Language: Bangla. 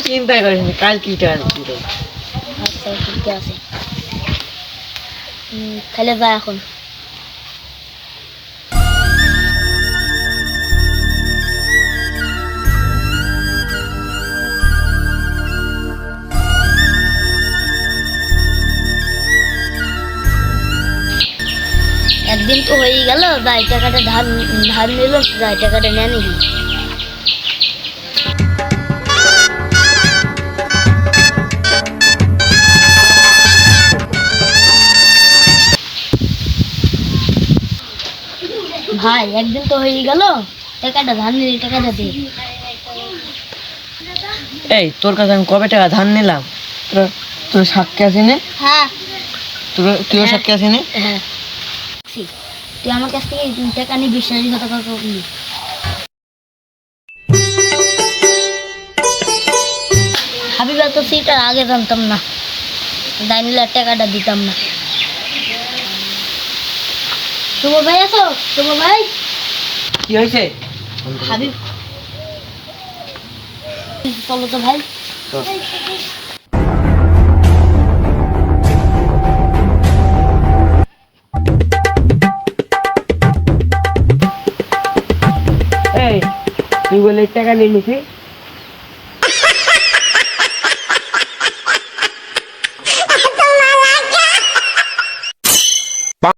চিন্তা করিস না, কাল কি টানছি রে। আচ্ছা ঠিক আছে, তাহলে যা এখন। একদিন তো হয়ে গেল, যাই টাকাটা ধার নিল, যাই টাকাটা নেয় নাকি। ভাই একদিন তো হয়ে গেল, টাকাটা ধার নিলি, টাকাটা দে। এই তোর কাছে আমি কবে টাকা ধার নিলাম? তোর সাক্ষী আছে নে? হ্যাঁ তুইও সাক্ষী আছে নে? হ্যাঁ, তুই আমার কাছ থেকে টাকা নিয়ে বিশ্বাসঘাতকতা করলি। হাবিবা তো সিটার আগে জানতাম না, দাইনিলে টাকাটা দিতাম না। শুভ ভাই আছো? শুভ ভাই, কি হয়েছে? হাবিব চলো তো ভাই। এই তুই বলে টাকা নিয়ে নিছি,